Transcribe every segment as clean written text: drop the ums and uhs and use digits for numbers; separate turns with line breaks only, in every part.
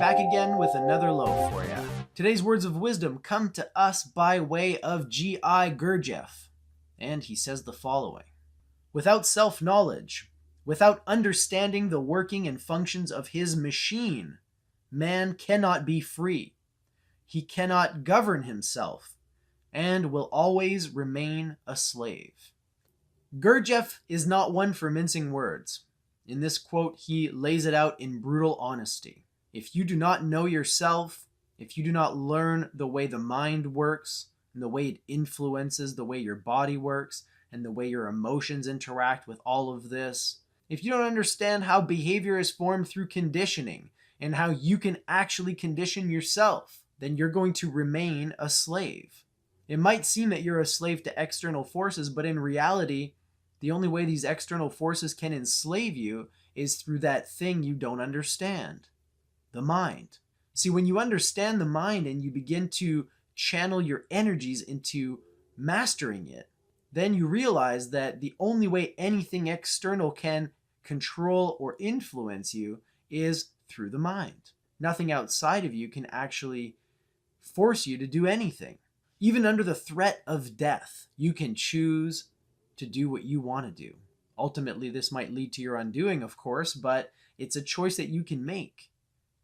back again with another loaf for you. Today's words of wisdom come to us by way of G.I. Gurdjieff, and he says the following. Without self-knowledge, without understanding the working and functions of his machine, man cannot be free. He cannot govern himself, and will always remain a slave. Gurdjieff is not one for mincing words. In this quote, he lays it out in brutal honesty. If you do not know yourself, if you do not learn the way the mind works, and the way it influences the way your body works, and the way your emotions interact with all of this, if you don't understand how behavior is formed through conditioning, and how you can actually condition yourself, then you're going to remain a slave. It might seem that you're a slave to external forces, but in reality, the only way these external forces can enslave you is through that thing you don't understand, the mind. See, when you understand the mind and you begin to channel your energies into mastering it, then you realize that the only way anything external can control or influence you is through the mind. Nothing outside of you can actually force you to do anything. Even under the threat of death, you can choose to do what you want to do. Ultimately, this might lead to your undoing, of course, but it's a choice that you can make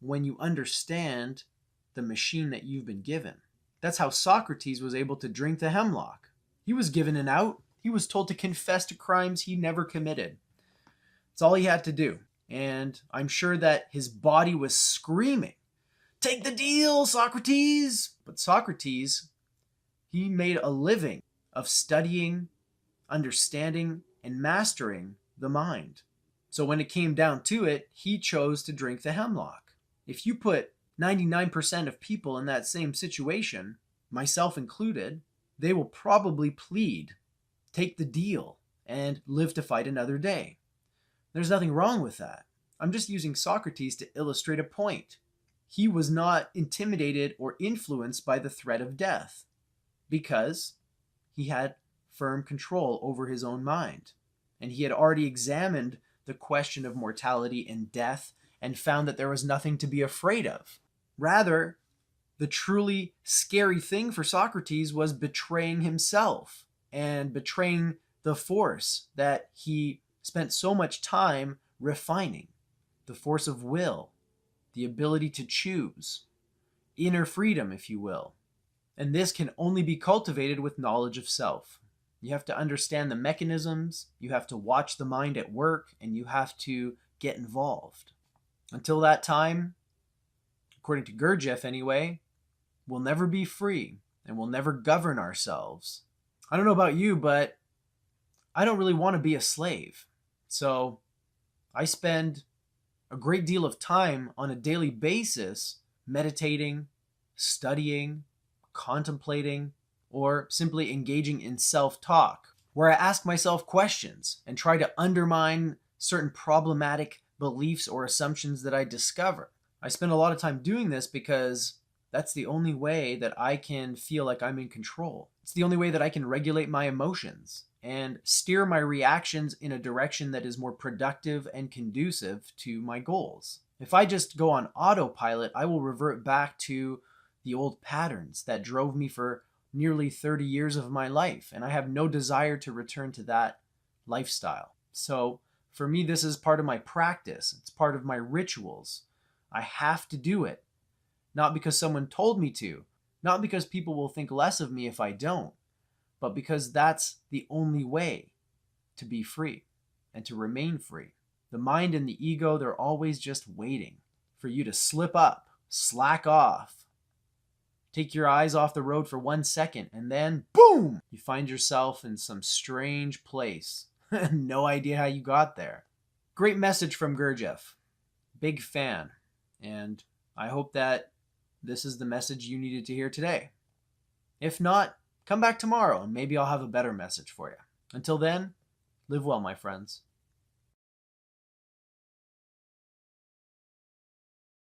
when you understand the machine that you've been given. That's how Socrates was able to drink the hemlock. He was given an out. He was told to confess to crimes he never committed. That's all he had to do. And I'm sure that his body was screaming, "Take the deal, Socrates!" But Socrates, he made a living of studying, understanding, and mastering the mind. So when it came down to it, he chose to drink the hemlock. If you put 99% of people in that same situation, myself included, they will probably plead, take the deal, and live to fight another day. There's nothing wrong with that. I'm just using Socrates to illustrate a point. He was not intimidated or influenced by the threat of death because he had firm control over his own mind. And he had already examined the question of mortality and death and found that there was nothing to be afraid of. Rather, the truly scary thing for Socrates was betraying himself and betraying the force that he spent so much time refining. The force of will, the ability to choose, inner freedom, if you will. And this can only be cultivated with knowledge of self. You have to understand the mechanisms, you have to watch the mind at work, and you have to get involved. Until that time, according to Gurdjieff anyway, we'll never be free and we'll never govern ourselves. I don't know about you, but I don't really want to be a slave. So I spend a great deal of time on a daily basis meditating, studying, contemplating, or simply engaging in self-talk, where I ask myself questions and try to undermine certain problematic beliefs or assumptions that I discover. I spend a lot of time doing this because that's the only way that I can feel like I'm in control. It's the only way that I can regulate my emotions and steer my reactions in a direction that is more productive and conducive to my goals. If I just go on autopilot, I will revert back to the old patterns that drove me for nearly 30 years of my life, and I have no desire to return to that lifestyle. So for me, this is part of my practice. It's part of my rituals. I have to do it, not because someone told me to, not because people will think less of me if I don't, but because that's the only way to be free and to remain free. The mind and the ego, they're always just waiting for you to slip up, slack off, take your eyes off the road for 1 second, and then, boom, you find yourself in some strange place. No idea how you got there. Great message from Gurdjieff. Big fan. And I hope that this is the message you needed to hear today. If not, come back tomorrow and maybe I'll have a better message for you. Until then, live well, my friends.